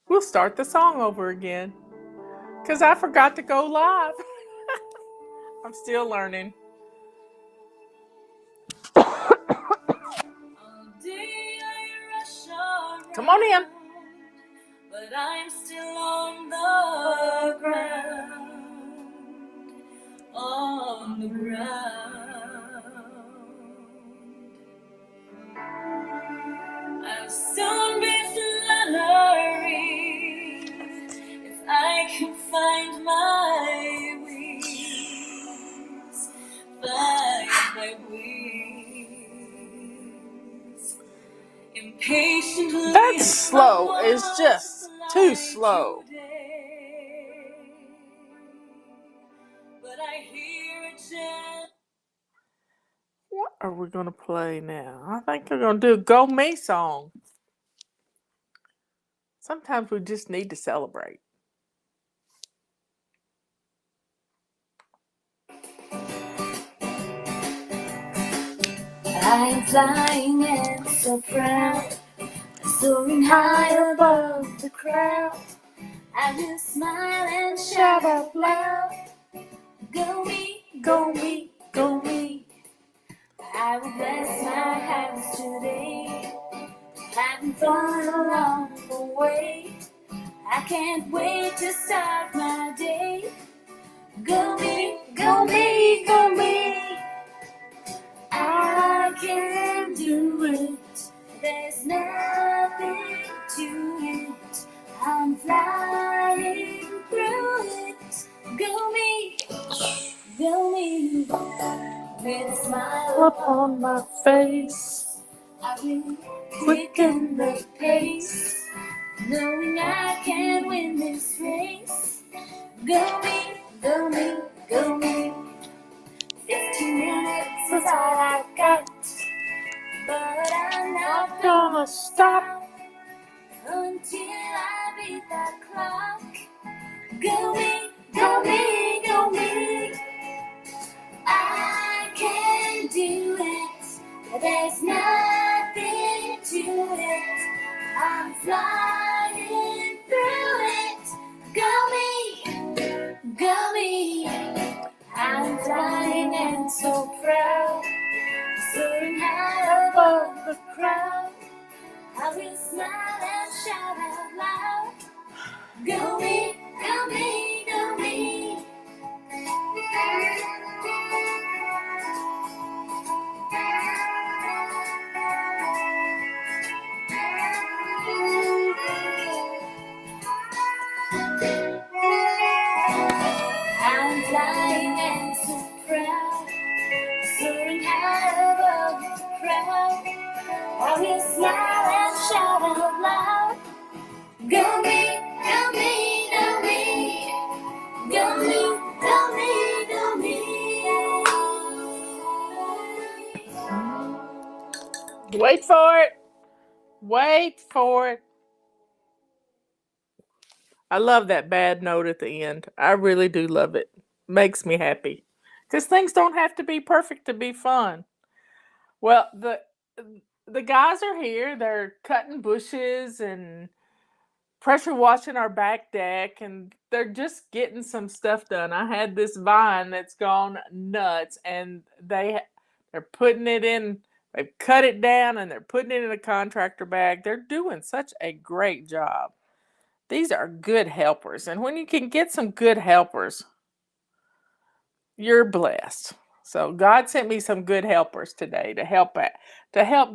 We'll start the song over again. Because I forgot to go live. I'm still learning. Come on in. But I'm still on the ground. On the ground. I'll soon be fluttering if I can find my wings. Find my wings. Impatiently. That slow is just too slow. But I hear a chant. What are we going to play now? I think we're going to do a Go Me song. Sometimes we just need to celebrate. I'm flying and so proud, soaring high above the crowd. I will smile and shout out loud, go me, go me, go me. I will bless my hands today, having fun along the way. I can't wait to start my day. Go me, go me, go me. I can do it. There's nothing to it. I'm flying through it. Go me, go me. With a smile upon my face, I will quicken the pace, knowing I can win this race. Go me, go me, go me. 15 minutes is all I got, but I'm not gonna stop until I beat that clock. Go me, go me, go me. I can do it. There's nothing to it. I'm flying through it. Go me, go me. I'm flying and so proud, soaring high above the crowd. I will smile and shout out loud, go me, go me, go me. I'm flying and so proud, soaring high above the crowd. I will smile and shout out loud, go me, go me, go me. Go me, go me, go me. Wait for it. Wait for it. I love that bad note at the end. I really do love it. Makes me happy. Because things don't have to be perfect to be fun. Well, the guys are here. They're cutting bushes and pressure washing our back deck, and they're just getting some stuff done. I had this vine that's gone nuts, and they're putting it in. They've cut it down, and they're putting it in a contractor bag. They're doing such a great job. These are good helpers, and when you can get some good helpers, you're blessed. So God sent me some good helpers today to help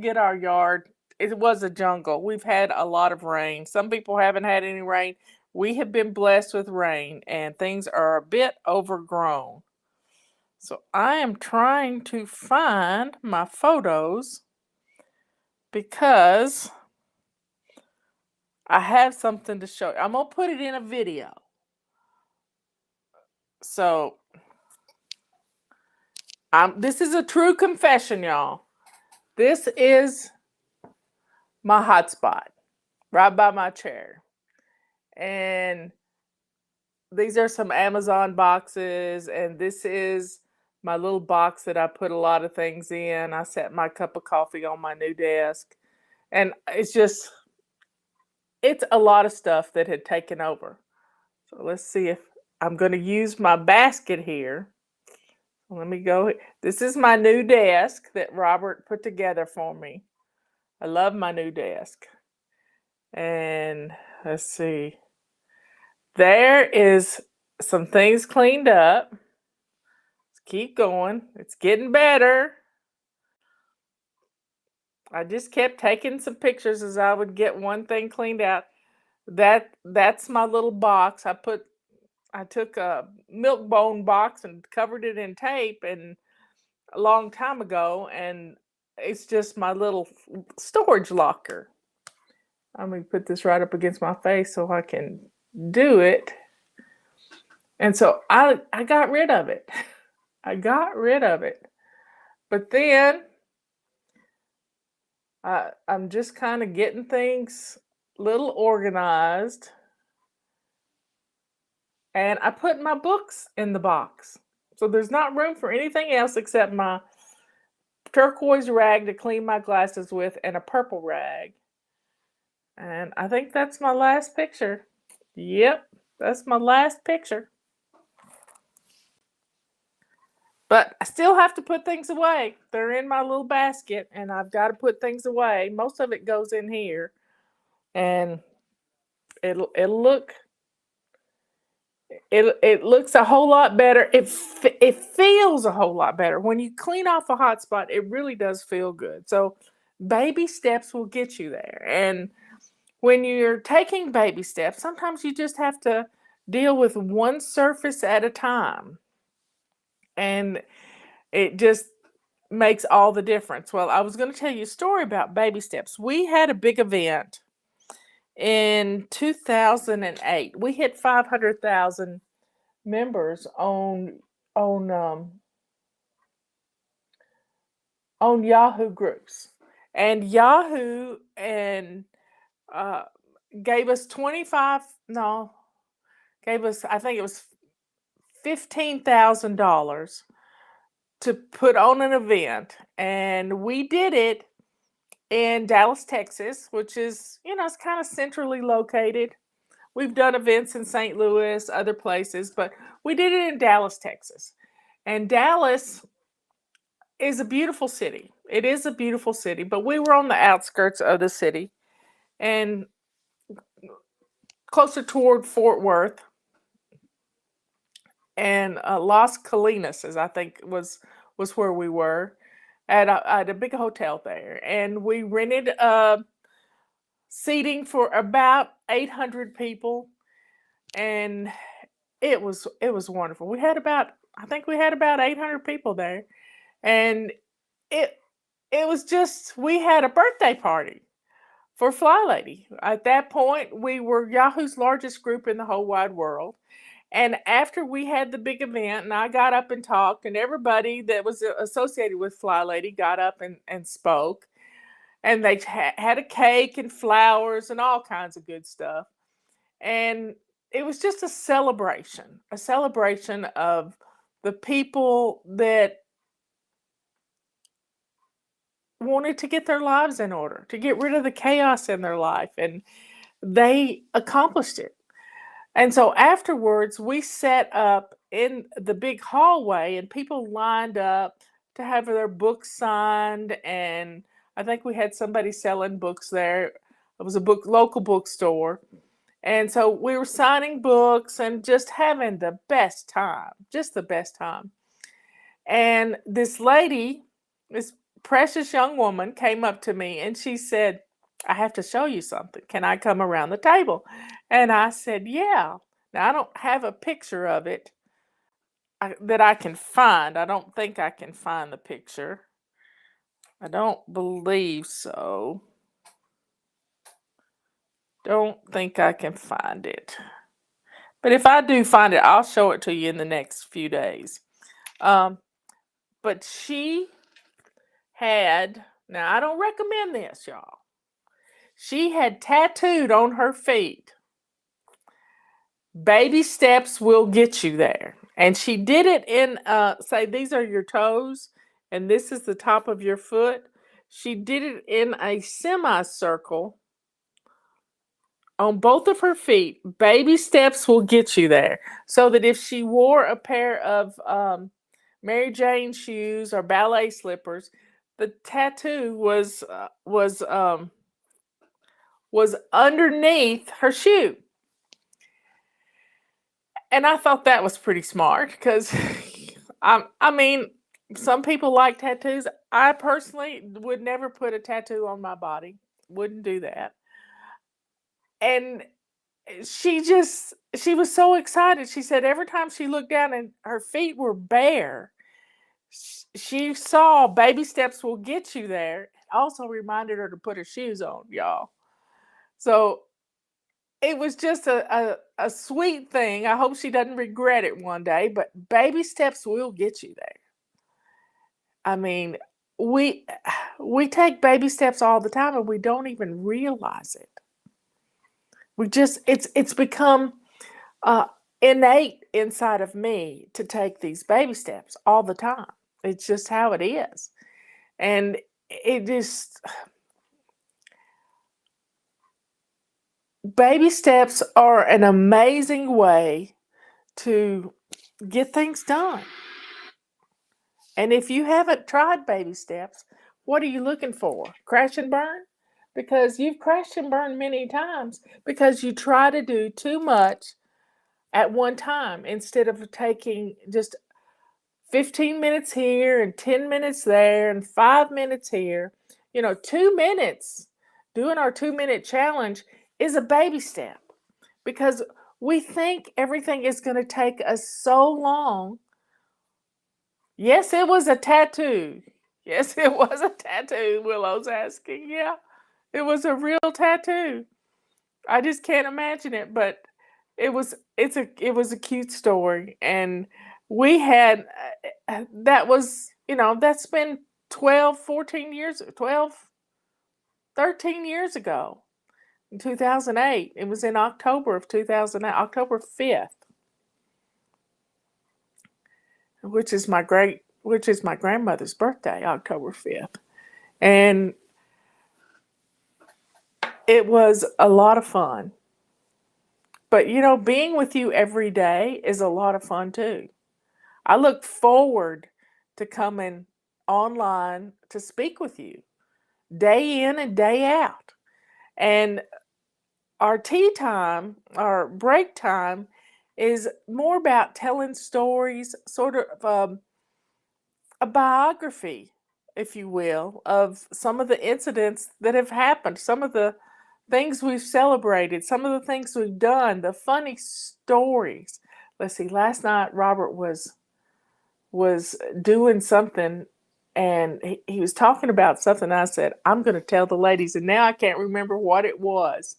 get our yard. It was a jungle. We've had a lot of rain. Some people haven't had any rain. We have been blessed with rain, and things are a bit overgrown. So I am trying to find my photos because I have something to show you. I'm going to put it in a video. So this is a true confession, y'all. This is my hotspot right by my chair. And these are some Amazon boxes, and this is my little box that I put a lot of things in. I set my cup of coffee on my new desk, and it's just it's a lot of stuff that had taken over. So let's see if I'm going to use my basket here. Let me go. This is my new desk that Robert put together for me. I love my new desk. And let's see. There is some things cleaned up. Let's keep going. It's getting better. I just kept taking some pictures as I would get one thing cleaned out. That's my little box. I took a milk bone box and covered it in tape and a long time ago, and it's just my little storage locker. I'm gonna put this right up against my face so I can do it. And so I got rid of it. I got rid of it. But then I'm just kind of getting things a little organized. And I put my books in the box. So there's not room for anything else except my turquoise rag to clean my glasses with and a purple rag. And I think that's my last picture. Yep, that's my last picture. But I still have to put things away. They're in my little basket and I've got to put things away. Most of it goes in here. And it'll look it looks a whole lot better. It feels a whole lot better when you clean off a hot spot. It really does feel good. So baby steps will get you there. And when you're taking baby steps, sometimes you just have to deal with one surface at a time, and it just makes all the difference. Well, I was going to tell you a story about baby steps. We had a big event in 2008. We hit 500,000 members on um, on Yahoo groups, and Yahoo and uh, gave us 25. No, gave us, I think it was $15,000 to put on an event, and we did it in Dallas, Texas, which is, it's kind of centrally located. We've done events in St. Louis, other places, but we did it in Dallas, Texas. And Dallas is a beautiful city. It is a beautiful city, but we were on the outskirts of the city and closer toward Fort Worth and Las Colinas, as I think was where we were at a big hotel there, and we rented seating for about 800 people, and it was wonderful. I think we had about 800 people there, and it it was just, we had a birthday party for Fly Lady. At that point, we were Yahoo's largest group in the whole wide world. And after we had the big event, and I got up and talked, and everybody that was associated with Fly Lady got up and spoke. And they had a cake and flowers and all kinds of good stuff. And it was just a celebration of the people that wanted to get their lives in order, to get rid of the chaos in their life. And they accomplished it. And so afterwards, we set up in the big hallway, and people lined up to have their books signed. And I think we had somebody selling books there. It was a local bookstore. And so we were signing books and just having the best time, just the best time. And this lady, this precious young woman, came up to me and she said, "I have to show you something. Can I come around the table?" And I said, "Yeah." Now, I don't have a picture of it that I can find. I don't think I can find the picture. I don't believe so. Don't think I can find it. But if I do find it, I'll show it to you in the next few days. Um, but she had, now I don't recommend this, y'all. She had tattooed on her feet, "Baby steps will get you there." And she did it in, say, these are your toes, and this is the top of your foot. She did it in a semicircle on both of her feet. Baby steps will get you there. So that if she wore a pair of Mary Jane shoes or ballet slippers, the tattoo was underneath her shoe. And I thought that was pretty smart because I mean, some people like tattoos. I personally would never put a tattoo on my body. Wouldn't do that. And she was so excited. She said every time she looked down and her feet were bare, she saw baby steps will get you there. It also reminded her to put her shoes on, y'all. So it was just a sweet thing. I hope she doesn't regret it one day, but baby steps will get you there. I mean, we we take baby steps all the time and we don't even realize it. We just it's become uh, innate inside of me to take these baby steps all the time. It's just how it is. And it just, baby steps are an amazing way to get things done. And if you haven't tried baby steps, what are you looking for? Crash and burn? Because you've crashed and burned many times because you try to do too much at one time instead of taking just 15 minutes here and 10 minutes there and 5 minutes here. 2 minutes, doing our 2 minute challenge is a baby step because we think everything is going to take us so long. Yes, it was a tattoo. Yes, it was a tattoo, Willow's asking. Yeah, it was a real tattoo. I just can't imagine it, but it was a cute story, and we had that was that's been 12, 14 years, 12, 13 years ago. In 2008, it was in October of 2008, October 5th, which is my grandmother's birthday, October 5th, and it was a lot of fun. But being with you every day is a lot of fun too. I look forward to coming online to speak with you day in and day out. And our tea time, our break time, is more about telling stories, sort of a biography, if you will, of some of the incidents that have happened, some of the things we've celebrated, some of the things we've done, the funny stories. Let's see, last night Robert was doing something and he was talking about something. I said, I'm going to tell the ladies. And now I can't remember what it was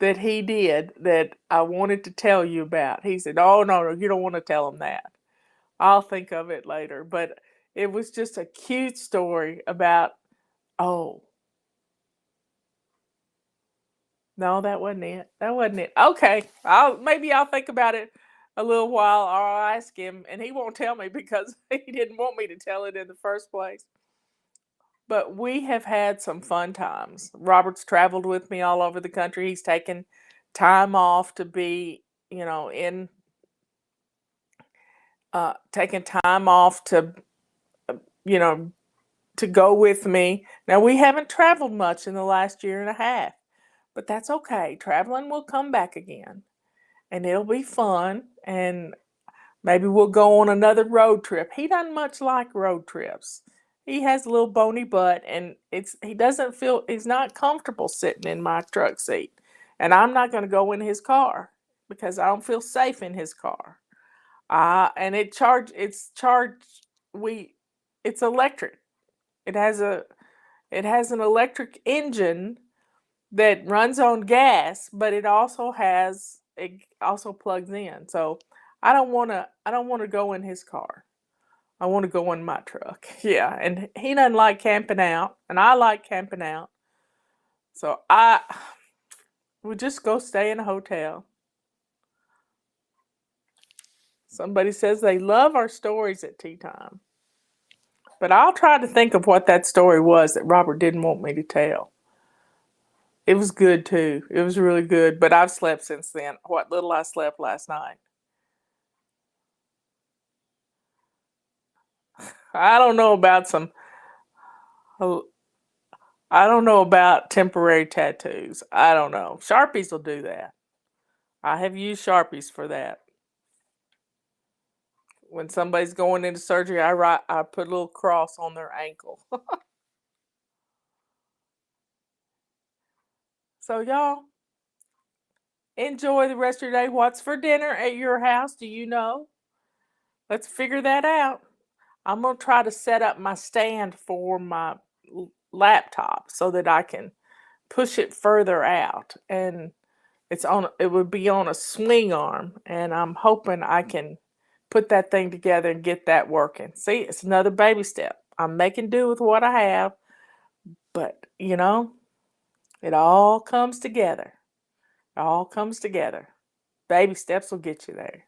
that he did that I wanted to tell you about. He said, oh, no, no, you don't want to tell them that. I'll think of it later. But it was just a cute story about, oh, no, that wasn't it. That wasn't it. Okay, maybe I'll think about it a little while, or I'll ask him, and he won't tell me because he didn't want me to tell it in the first place. But we have had some fun times. Robert's traveled with me all over the country. He's taken time off to be, in taking time off to, you know, to go with me. Now we haven't traveled much in the last year and a half, but that's okay. Traveling will come back again, and it'll be fun. And maybe we'll go on another road trip. He doesn't much like road trips. He has a little bony butt, and he's not comfortable sitting in my truck seat. And I'm not going to go in his car because I don't feel safe in his car. And it's charged it's electric. It has an electric engine that runs on gas, but it also plugs in. So I don't want to go in his car. I want to go in my truck. Yeah, and he doesn't like camping out, and I like camping out. So I would just go stay in a hotel. Somebody says they love our stories at tea time. But I'll try to think of what that story was that Robert didn't want me to tell. It was good too. It was really good, but I've slept since then. What little I slept last night. I don't know about some oh, I don't know about temporary tattoos. I don't know. Sharpies will do that. I have used Sharpies for that. When somebody's going into surgery, I put a little cross on their ankle. So y'all enjoy the rest of your day. What's for dinner at your house? Do you know? Let's figure that out. I'm going to try to set up my stand for my laptop so that I can push it further out, and it would be on a swing arm, and I'm hoping I can put that thing together and get that working. See, it's another baby step. I'm making do with what I have, but it all comes together. It all comes together. Baby steps will get you there.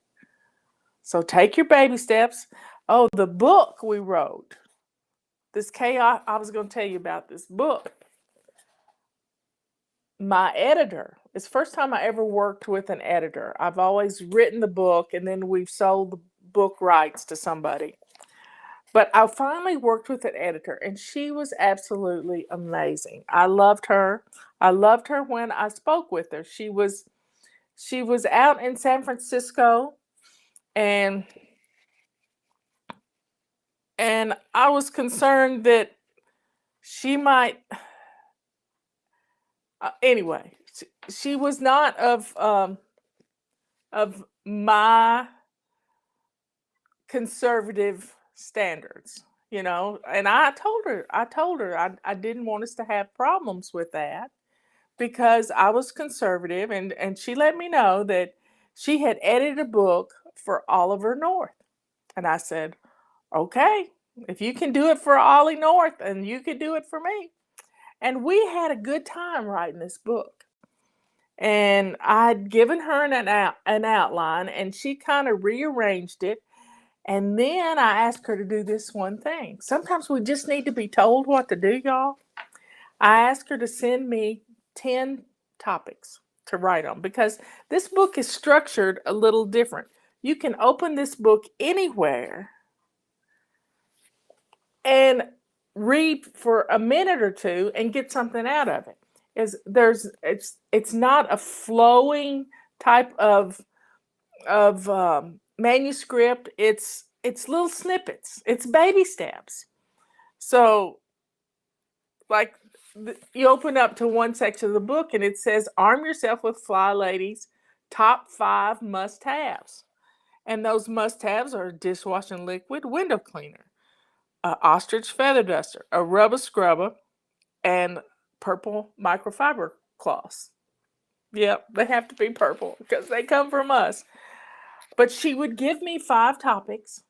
So take your baby steps. Oh, the book we wrote. This chaos, I was going to tell you about this book. My editor, it's the first time I ever worked with an editor. I've always written the book and then we've sold the book rights to somebody. But I finally worked with an editor and she was absolutely amazing. I loved her. I loved her when I spoke with her. She was out in San Francisco, and I was concerned that she might anyway, she was not of my conservative standards, and I told her I didn't want us to have problems with that because I was conservative, and she let me know that she had edited a book for Oliver North. And I said, okay, if you can do it for Ollie North, and you can do it for me. And we had a good time writing this book. And I'd given her an outline, and she kind of rearranged it. And then I asked her to do this one thing. Sometimes we just need to be told what to do, y'all. I asked her to send me 10 topics to write on because this book is structured a little different. You can open this book anywhere and read for a minute or two and get something out of it. It's not a flowing type of manuscript. It's little snippets. It's baby steps. So, like, you open up to one section of the book and it says, "Arm yourself with Fly Lady's top 5 must-haves," and those must-haves are dishwashing liquid, window cleaner, a ostrich feather duster, a rubber scrubber, and purple microfiber cloths. Yep, they have to be purple because they come from us. But she would give me 5 topics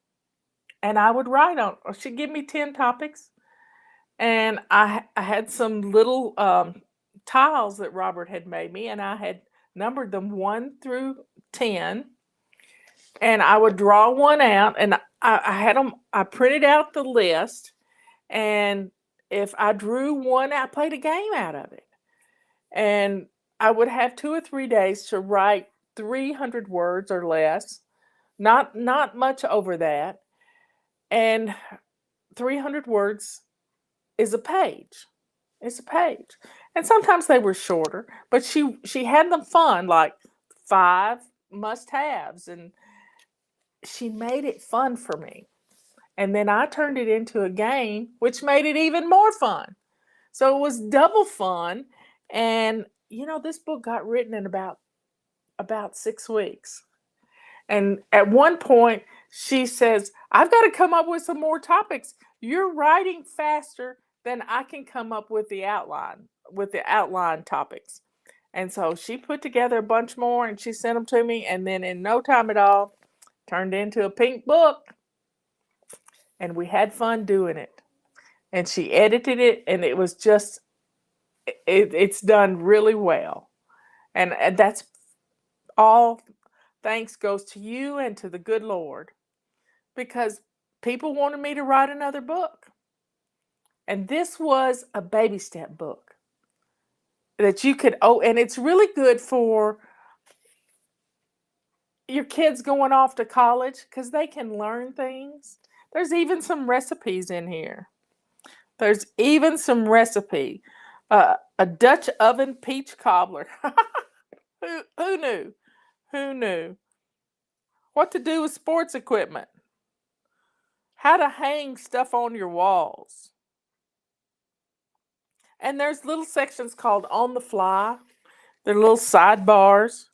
and I would write on, or she'd give me 10 topics. And I had some little tiles that Robert had made me, and I had numbered them 1 through 10. And I would draw one out, and I had them, I printed out the list. And if I drew one, I played a game out of it. And I would have 2 or 3 days to write 300 words or less, not much over that. And 300 words is a page. It's a page. And sometimes they were shorter, but she had them fun, like 5 must-haves, and she made it fun for me. And then I turned it into a game, which made it even more fun. So it was double fun. And this book got written in about 6 weeks. And at one point, she says, "I've got to come up with some more topics. You're writing faster than I can come up with the outline topics." And so she put together a bunch more and she sent them to me. And then in no time at all, turned into a pink book. And we had fun doing it. And she edited it, and it was just, it's done really well. And that's all thanks goes to you and to the good Lord, because people wanted me to write another book. And this was a baby step book. that you could, oh, and it's really good for your kids going off to college because they can learn things. There's even some recipes in here. There's even some recipe. A Dutch oven peach cobbler. Who knew? Who knew? What to do with sports equipment. How to hang stuff on your walls. And there's little sections called On the Fly. They're little sidebars.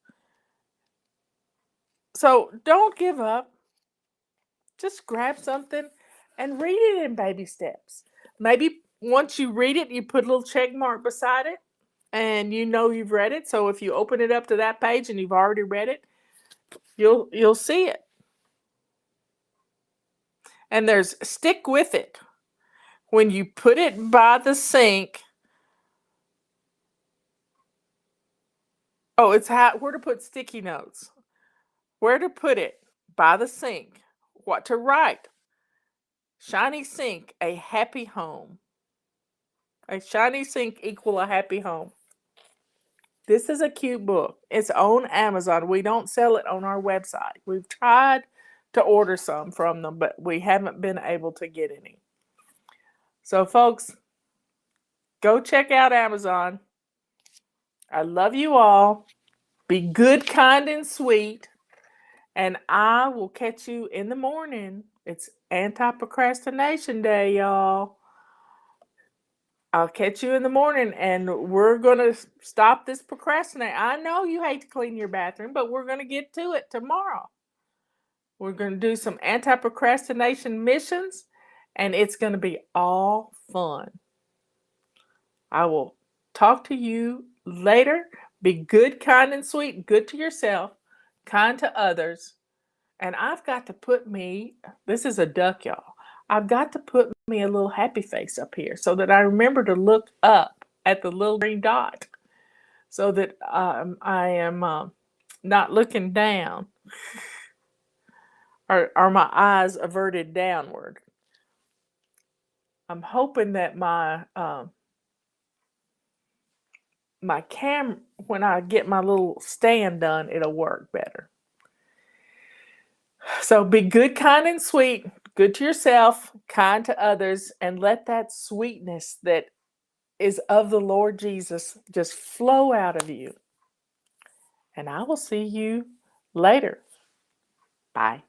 So don't give up. Just grab something and read it in baby steps. Maybe once you read it, you put a little check mark beside it and you know you've read it. So if you open it up to that page and you've already read it, you'll see it. And there's stick with it. When you put it by the sink, oh, it's where to put sticky notes. Where to put it by the sink. What to write. Shiny sink, a happy home. A shiny sink equal a happy home. This is a cute book. It's on Amazon. We don't sell it on our website. We've tried to order some from them, but we haven't been able to get any. So, folks, go check out Amazon. I love you all. Be good, kind, and sweet. And I will catch you in the morning. It's Anti-Procrastination Day, y'all. I'll catch you in the morning, and we're going to stop this procrastinating. I know you hate to clean your bathroom, but we're going to get to it tomorrow. We're going to do some anti-procrastination missions, and it's going to be all fun. I will talk to you later. Be good, kind, and sweet. Good to yourself, kind to others. And I've got to put this is a duck, y'all. I've got to put me a little happy face up here so that I remember to look up at the little green dot so that I am not looking down or my eyes averted downward. I'm hoping that my camera, when I get my little stand done, it'll work better. So be good, kind, and sweet. Good to yourself, kind to others, and let that sweetness that is of the Lord Jesus just flow out of you. And I will see you later. Bye.